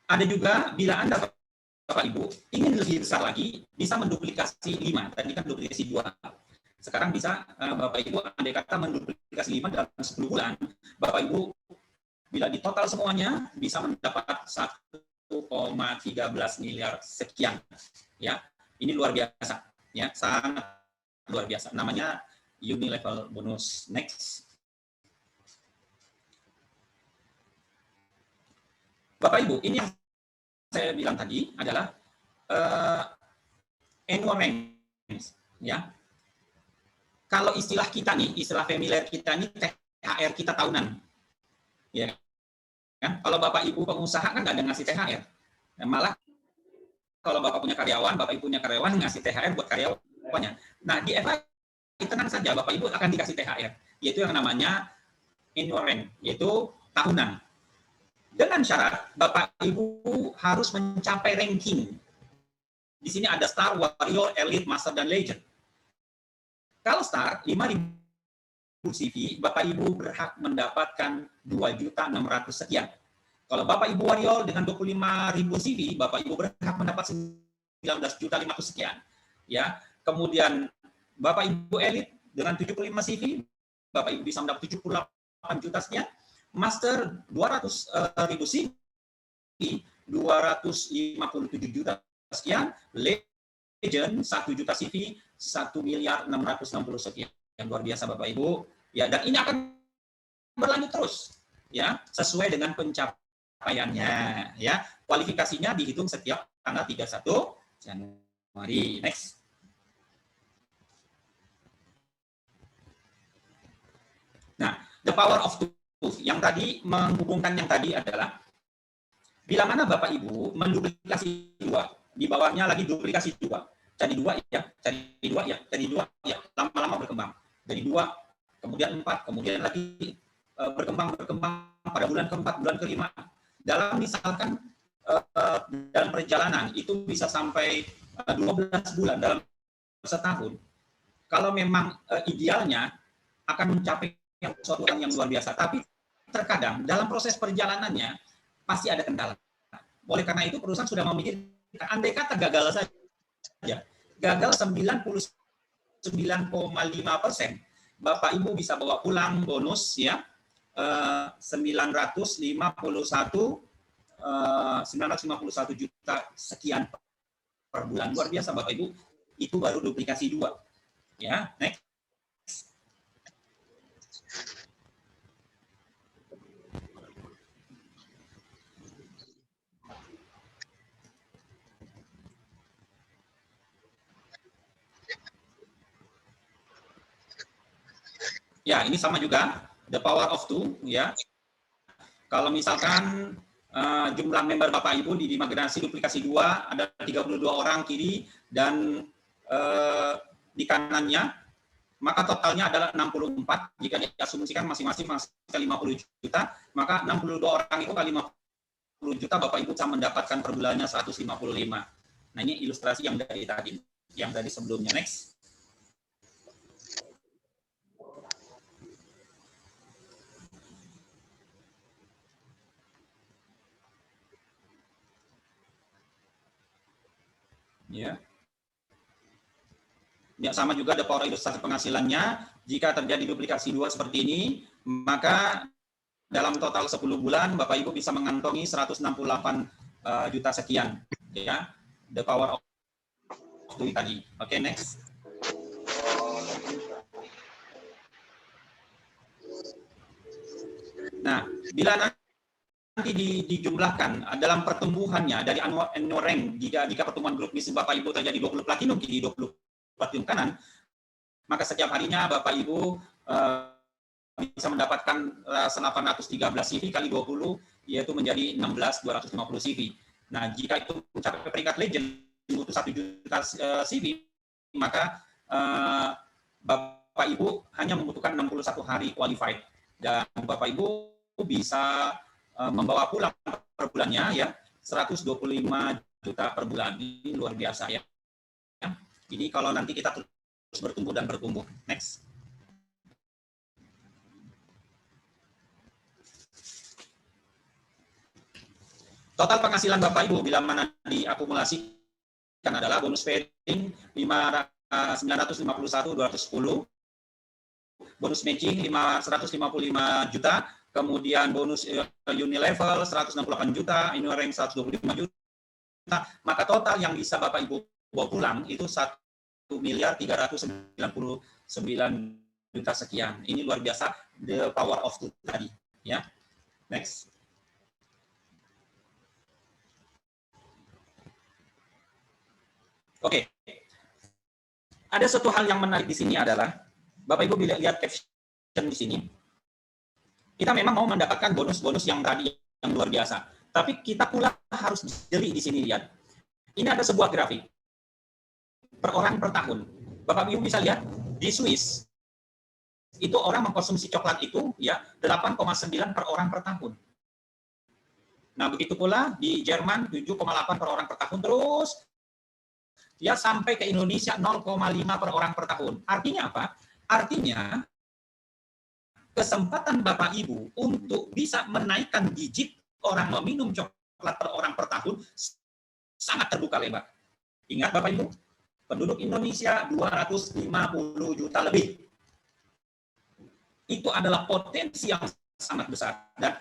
Speaker 2: Ada juga bila Anda, Bapak Ibu, ingin lebih besar lagi, bisa menduplikasi 5. Tadi kan duplikasi 2. Sekarang bisa Bapak Ibu, andai kata menduplikasi 5 dalam 10 bulan, Bapak Ibu, bila ditotal semuanya, bisa mendapat 1,13 miliar sekian. Ya, ini luar biasa. Ya, sangat luar biasa. Namanya Unilevel bonus. Next. Bapak Ibu, ini yang saya bilang tadi adalah annual maintenance, ya. Kalau istilah kita nih, istilah familiar kita ini THR kita tahunan, ya kan? Kalau Bapak Ibu pengusaha kan nggak ada ngasih THR, malah kalau Bapak punya karyawan, Bapak Ibu punya karyawan ngasih THR buat karyawannya. Nah, di FI tenang saja Bapak Ibu akan dikasih THR, yaitu yang namanya annual rank, yaitu tahunan. Dengan syarat Bapak Ibu harus mencapai ranking. Di sini ada Star, Warrior, Elite, Master, dan Legend. Kalau Star, 5.000 CV, Bapak Ibu berhak mendapatkan 2.600.000 sekian. Kalau Bapak Ibu Warrior dengan 25.000 CV, Bapak Ibu berhak mendapat 19.500.000 sekian. Ya, kemudian Bapak Ibu Elite dengan 75 CV, Bapak Ibu bisa mendapat 78 juta sekian. Master 200.000 CV, 257 juta sekian. Legend 1 juta CV, 1.660.000 sekian. Yang luar biasa Bapak Ibu. Ya, dan ini akan berlanjut terus, ya, sesuai dengan pencapaiannya, ya. Kualifikasinya dihitung setiap tanggal 31 Januari. Next. Nah, the power of two. Yang tadi menghubungkan yang tadi adalah bila mana Bapak Ibu menduplikasi 2, di bawahnya lagi duplikasi 2. Jadi 2 ya, jadi 2 ya, jadi 2 ya, lama-lama berkembang. Dari 2, kemudian 4, kemudian lagi berkembang pada bulan ke-4, bulan ke-5. Dalam misalkan dalam perjalanan itu bisa sampai 12 bulan dalam setahun. Kalau memang idealnya akan mencapai suatu yang luar biasa, tapi terkadang dalam proses perjalanannya pasti ada kendala. Oleh karena itu perusahaan sudah memikirkan, andai kata gagal saja, gagal 99,5%, Bapak Ibu bisa bawa pulang bonus ya 951 juta sekian per bulan. Luar biasa Bapak Ibu, itu baru duplikasi 2. Ya, next. Ya, ini sama juga, the power of two, ya. Kalau misalkan jumlah member Bapak Ibu di migrasi duplikasi 2 ada 32 orang kiri dan di kanannya, maka totalnya adalah 64. Jika diasumsikan masing-masing 50 juta, maka 62 orang itu kali 50 juta Bapak Ibu bisa mendapatkan per bulannya 155. Nah, ini ilustrasi yang dari tadi, yang tadi sebelumnya. Next. Ya. Ya, sama juga ada power ilustrasi penghasilannya. Jika terjadi duplikasi 2 seperti ini, maka dalam total 10 bulan Bapak Ibu bisa mengantongi 168 juta sekian. Ya, the power of two tadi. Oke, next. Nah, bila nanti dijumlahkan dalam pertumbuhannya dari annual rank, jika pertumbuhan grup bisnis Bapak Ibu terjadi 20 platinum di 20 platinum kanan, maka setiap harinya Bapak Ibu bisa mendapatkan 813 CV kali 20, yaitu menjadi 16.250 CV. Nah, jika itu mencapai peringkat legend butuh 1 juta CV, maka Bapak Ibu hanya membutuhkan 61 hari qualified, dan Bapak Ibu bisa membawa pulang per bulannya ya 125 juta per bulan. Ini luar biasa ya. Jadi kalau nanti kita terus bertumbuh dan bertumbuh. Next. Total penghasilan Bapak Ibu bila mana diakumulasikan adalah bonus pairing 951.210, bonus matching 155 juta, kemudian bonus unilevel 168 juta, annual rank 125 juta, maka total yang bisa Bapak Ibu bawa pulang itu 1.399 juta sekian. Ini luar biasa, the power of two tadi, ya. Next. Oke. Ada satu hal yang menarik di sini adalah Bapak Ibu bila lihat caption di sini, kita memang mau mendapatkan bonus-bonus yang tadi yang luar biasa, tapi kita pula harus jeli di sini lihat. ini ada sebuah grafik per orang per tahun. Bapak Ibu bisa lihat di Swiss itu orang mengkonsumsi coklat itu ya 8,9 per orang per tahun. Nah, begitu pula di Jerman 7,8 per orang per tahun, terus ya sampai ke Indonesia 0,5 per orang per tahun. Artinya apa? Artinya kesempatan Bapak Ibu untuk bisa menaikkan digit orang meminum coklat per orang per tahun sangat terbuka lebar. Ingat Bapak Ibu, penduduk Indonesia 250 juta lebih. Itu adalah potensi yang sangat besar. Dan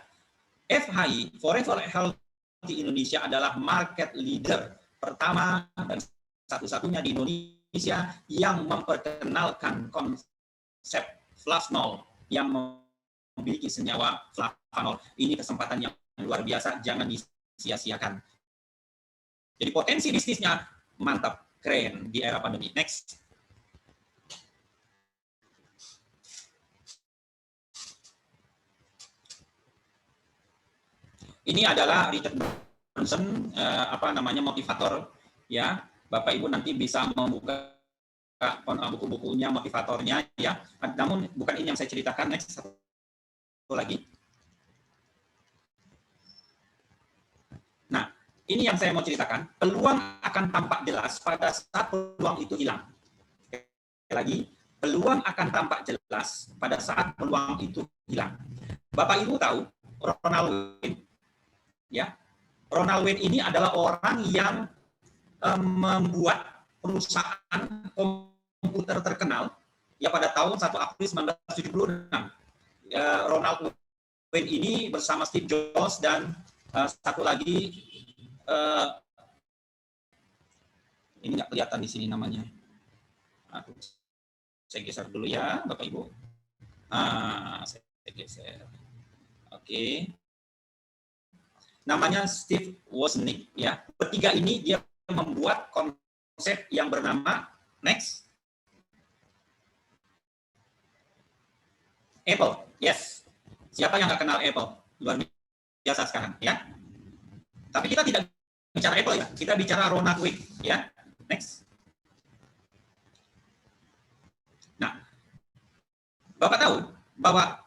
Speaker 2: FHI, Forever Healthy Indonesia adalah market leader pertama dan satu-satunya di Indonesia yang memperkenalkan konsep flavnol yang memiliki senyawa flavanol. Ini kesempatan yang luar biasa, jangan disia-siakan. Jadi potensi bisnisnya mantap, keren di era pandemi. Next. Ini adalah Richard Branson, motivator, ya. Bapak Ibu nanti bisa membuka buku-bukunya, motivatornya, ya. Namun bukan ini yang saya ceritakan. Next, satu lagi. Nah, ini yang saya mau ceritakan. Peluang akan tampak jelas pada saat peluang itu hilang. Sekali lagi, peluang akan tampak jelas pada saat peluang itu hilang. Bapak Ibu tahu Ronald Wayne. Ya, Ronald Wayne ini adalah orang yang membuat perusahaan komputer terkenal ya pada tahun 1 April 1976. Ronald Wayne ini bersama Steve Jobs dan satu lagi ini nggak kelihatan di sini namanya. Saya geser dulu ya, Bapak Ibu. Saya geser. Oke. Namanya Steve Wozniak, ya. Bertiga ini dia membuat konsep yang bernama next Apple. Yes. Siapa yang nggak kenal Apple? Luar biasa sekarang, ya. Tapi kita tidak bicara Apple, ya. Kita bicara Ronald Wayne, ya. Next. Nah, Bapak tahu bahwa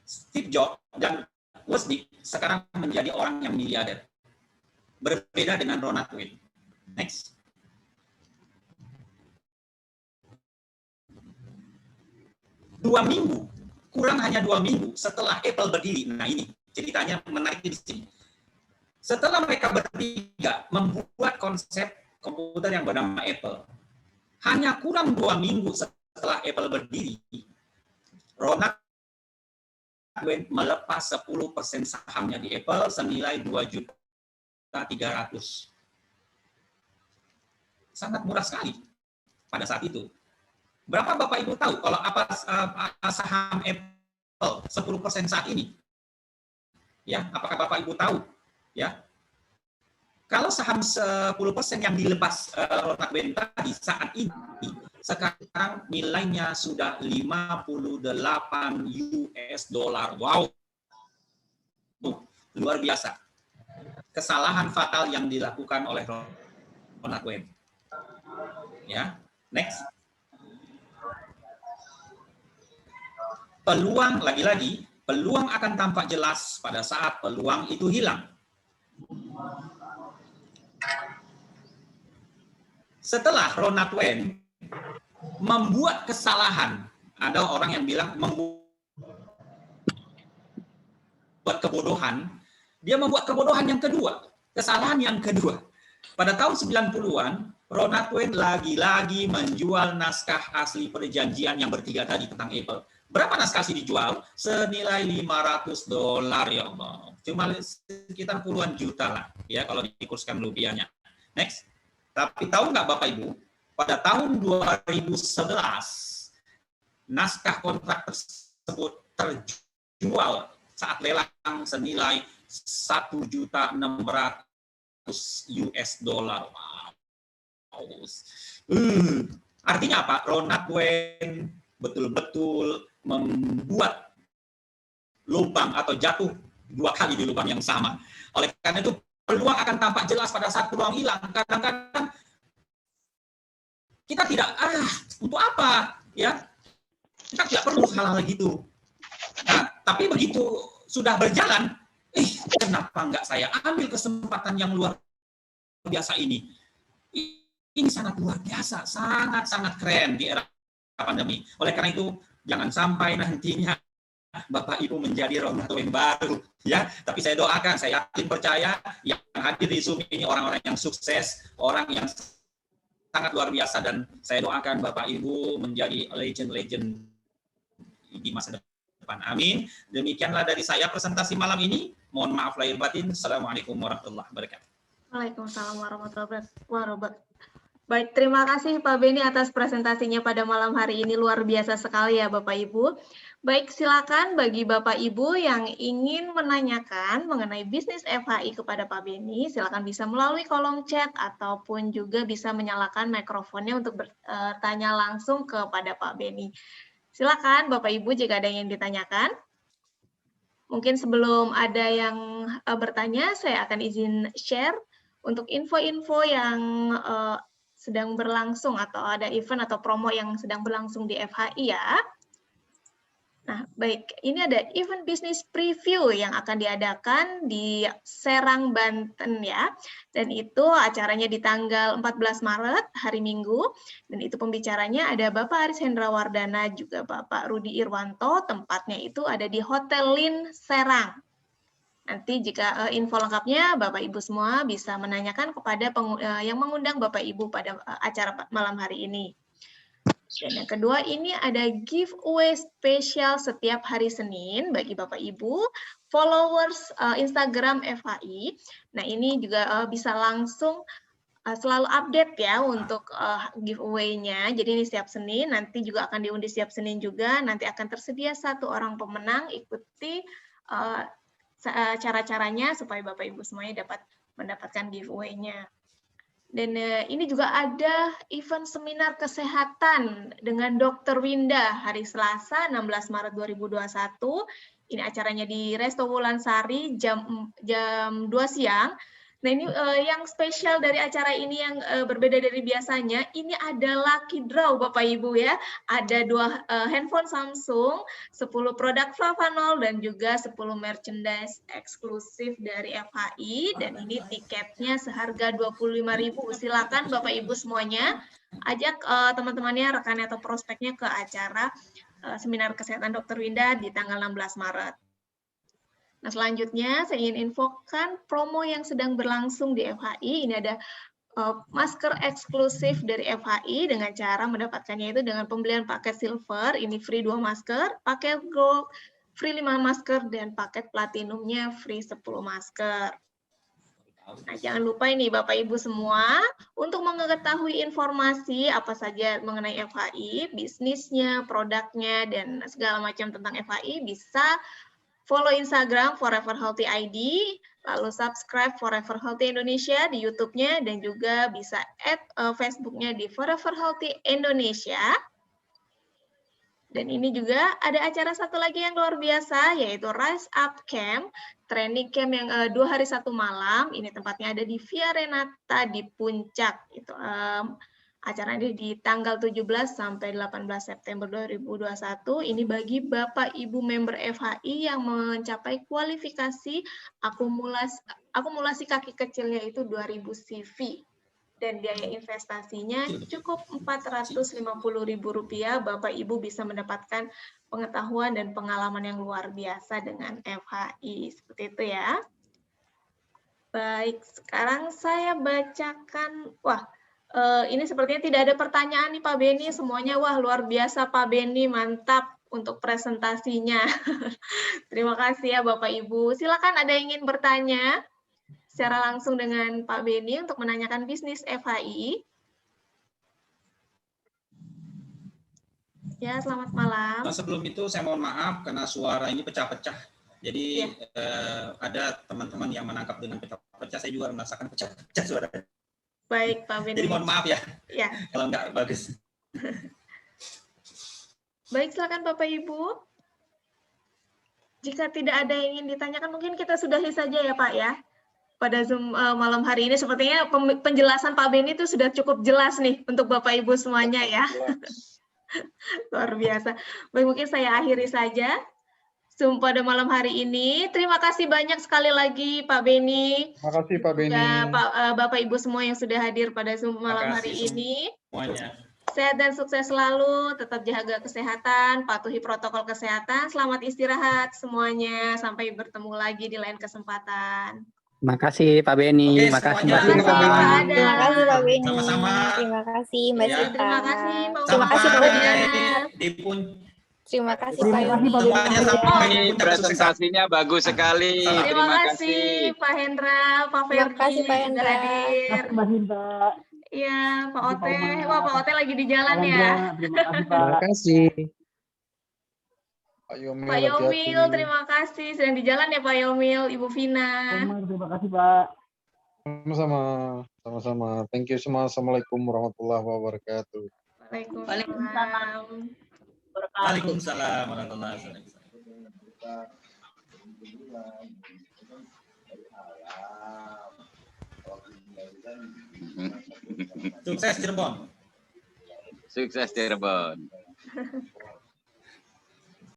Speaker 2: Steve Jobs dan Wozniak sekarang menjadi orang yang miliarder. Berbeda dengan Ronald Wayne. Next. Hanya 2 minggu setelah Apple berdiri. Nah, ini ceritanya menarik di sini. Setelah mereka bertiga membuat konsep komputer yang bernama Apple, hanya kurang 2 minggu setelah Apple berdiri, Ronald Wayne melepas 10% sahamnya di Apple senilai 2.300.000. Sangat murah sekali pada saat itu. Berapa Bapak Ibu tahu kalau apa saham Apple 10% saat ini? Ya, apakah Bapak Ibu tahu? Ya. Kalau saham 10% yang dilepas Ronald Wayne tadi saat ini, sekarang nilainya sudah 58 US dollar. Wow. Luar biasa. Kesalahan fatal yang dilakukan oleh Ronald Wayne. Ya, next. Peluang, lagi-lagi, peluang akan tampak jelas pada saat peluang itu hilang. Setelah Ronald Wayne membuat kesalahan, ada orang yang bilang membuat kebodohan, dia membuat kebodohan yang kedua, kesalahan yang kedua. Pada tahun 90-an, Ronald Wayne lagi-lagi menjual naskah asli perjanjian yang bertiga tadi tentang Apple. Berapa naskah asli dijual? Senilai $500, ya Allah. Cuma sekitar puluhan juta lah, ya kalau dikurskan rupiahnya. Next. Tapi tahu nggak Bapak Ibu, pada tahun 2011, naskah kontrak tersebut terjual saat lelang senilai $1.600.000 US dollar. Wow. Artinya apa? Ronald Wayne betul-betul membuat lubang atau jatuh 2 kali di lubang yang sama. Oleh karena itu peluang akan tampak jelas pada saat peluang hilang. Kadang-kadang kita tidak, untuk apa? Ya, kita tidak perlu hal-hal gitu. Nah, tapi begitu sudah berjalan, kenapa enggak saya ambil kesempatan yang luar biasa ini? Ini sangat luar biasa, sangat-sangat keren di era pandemi. Oleh karena itu, jangan sampai nantinya Bapak Ibu menjadi role model yang baru, ya. Tapi saya doakan, saya yakin percaya yang hadir di Zoom ini orang-orang yang sukses, orang yang sangat luar biasa, dan saya doakan Bapak Ibu menjadi legend-legend di masa depan. Amin. Demikianlah dari saya presentasi malam ini. Mohon maaf lahir batin. Assalamualaikum warahmatullahi wabarakatuh.
Speaker 1: Waalaikumsalam warahmatullahi wabarakatuh. Baik, terima kasih Pak Beni atas presentasinya pada malam hari ini, luar biasa sekali ya Bapak Ibu. Baik, silakan bagi Bapak Ibu yang ingin menanyakan mengenai bisnis FHI kepada Pak Beni, silakan bisa melalui kolom chat ataupun juga bisa menyalakan mikrofonnya untuk bertanya langsung kepada Pak Beni. Silakan Bapak Ibu jika ada yang ditanyakan. Mungkin sebelum ada yang bertanya, saya akan izin share untuk info-info yang sedang berlangsung atau ada event atau promo yang sedang berlangsung di FHI ya. Nah, baik, ini ada event bisnis preview yang akan diadakan di Serang, Banten ya. Dan itu acaranya di tanggal 14 Maret, hari Minggu. Dan itu pembicaranya ada Bapak Aris Hendrawardana, juga Bapak Rudi Irwanto. Tempatnya itu ada di Hotel Lin Serang. Nanti jika info lengkapnya, Bapak Ibu semua bisa menanyakan kepada yang mengundang Bapak Ibu pada acara malam hari ini. Dan yang kedua, ini ada giveaway spesial setiap hari Senin bagi Bapak Ibu, followers Instagram FHI. Nah, ini juga bisa langsung selalu update ya untuk giveaway-nya. Jadi ini setiap Senin, nanti juga akan diundi setiap Senin juga. Nanti akan tersedia satu orang pemenang, ikuti cara-caranya supaya Bapak Ibu semuanya dapat mendapatkan giveaway-nya. Dan ini juga ada event seminar kesehatan dengan Dr. Winda hari Selasa 16 Maret 2021. Ini acaranya di Resto Wulansari jam 2 siang. Nah, ini yang spesial dari acara ini yang berbeda dari biasanya, ini ada lucky draw Bapak Ibu ya. Ada 2 handphone Samsung, 10 produk Flavanol, dan juga 10 merchandise eksklusif dari FHI. Dan ini tiketnya seharga Rp25.000. Silakan Bapak Ibu semuanya, ajak teman-temannya, rekannya atau prospeknya ke acara seminar kesehatan Dr. Winda di tanggal 16 Maret. Nah, selanjutnya saya ingin infokan promo yang sedang berlangsung di FHI. Ini ada masker eksklusif dari FHI dengan cara mendapatkannya itu dengan pembelian paket silver, ini free 2 masker, paket gold, free 5 masker, dan paket platinumnya free 10 masker. Nah, jangan lupa ini Bapak Ibu semua, untuk mengetahui informasi apa saja mengenai FHI, bisnisnya, produknya, dan segala macam tentang FHI, bisa follow Instagram Forever Healthy ID, lalu subscribe Forever Healthy Indonesia di YouTube-nya, dan juga bisa add Facebook-nya di Forever Healthy Indonesia. Dan ini juga ada acara satu lagi yang luar biasa, yaitu Rise Up Camp, training camp yang 2 hari 1 malam. Ini tempatnya ada di Via Renata di Puncak. Itu acaranya di tanggal 17 sampai 18 September 2021. Ini bagi Bapak Ibu member FHI yang mencapai kualifikasi akumulasi kaki kecilnya itu 2.000 CV. Dan biaya investasinya cukup Rp450.000. Bapak Ibu bisa mendapatkan pengetahuan dan pengalaman yang luar biasa dengan FHI. Seperti itu ya. Baik, sekarang saya bacakan. Wah, ini sepertinya tidak ada pertanyaan nih Pak Beni, semuanya wah luar biasa Pak Beni, mantap untuk presentasinya. Terima kasih ya Bapak Ibu. Silakan ada yang ingin bertanya secara langsung dengan Pak Beni untuk menanyakan bisnis FHI. Ya, selamat malam.
Speaker 2: Sebelum itu saya mohon maaf karena suara ini pecah-pecah. Jadi ada teman-teman yang menangkap dengan pecah-pecah, saya juga merasakan pecah-pecah suaranya.
Speaker 1: Baik, Pak Beni.
Speaker 2: Jadi mohon maaf ya, kalau enggak bagus.
Speaker 1: Baik, silakan Bapak Ibu. Jika tidak ada yang ingin ditanyakan, mungkin kita sudahi saja ya Pak ya. pada Zoom malam hari ini. Sepertinya penjelasan Pak Beni itu sudah cukup jelas nih untuk Bapak Ibu semuanya ya. Luar biasa. Baik, mungkin saya akhiri saja Zoom pada malam hari ini. Terima kasih banyak sekali lagi Pak Beni.
Speaker 3: Terima kasih Pak Beni.
Speaker 1: Bapak Ibu semua yang sudah hadir pada Zoom malam hari ini.
Speaker 2: Semuanya.
Speaker 1: Sehat dan sukses selalu, tetap jaga kesehatan, patuhi protokol kesehatan, selamat istirahat semuanya, sampai bertemu lagi di lain kesempatan.
Speaker 4: Terima kasih Pak Beni, terima kasih Mbak
Speaker 1: Terima kasih Pak Ada.
Speaker 5: Terima kasih Pak Beni.
Speaker 2: Sama-sama.
Speaker 5: Terima kasih Mbak
Speaker 2: Ya.
Speaker 5: Sita.
Speaker 1: Terima kasih Pak
Speaker 5: Terima kasih Pak Beni.
Speaker 2: Terima kasih
Speaker 5: Terima kasih Pak
Speaker 2: Semuanya
Speaker 5: Beni.
Speaker 2: sampai
Speaker 6: Presentasinya bagus sekali.
Speaker 1: Terima kasih Pak Hendra, Pak
Speaker 5: Terima
Speaker 1: Ferdi
Speaker 5: kasih Pak
Speaker 1: sudah
Speaker 5: Hendra.
Speaker 1: hadir.
Speaker 7: Mbak Hinda.
Speaker 1: Iya, Pak Ote. Wah, Pak Ote lagi di jalan ya.
Speaker 7: Terima kasih Pak.
Speaker 4: Terima kasih.
Speaker 3: Pak Yomil,
Speaker 1: Pak Yomil, terima kasih. Sedang di jalan ya Pak Yomil, Ibu Vina.
Speaker 7: Terima kasih Pak.
Speaker 3: Sama-sama. Thank you semua. Assalamualaikum warahmatullahi wabarakatuh.
Speaker 1: Waalaikumsalam.
Speaker 2: Waalaikumsalam warahmatullahi wabarakatuh. Sukses Cirebon.
Speaker 6: Sukses Cirebon.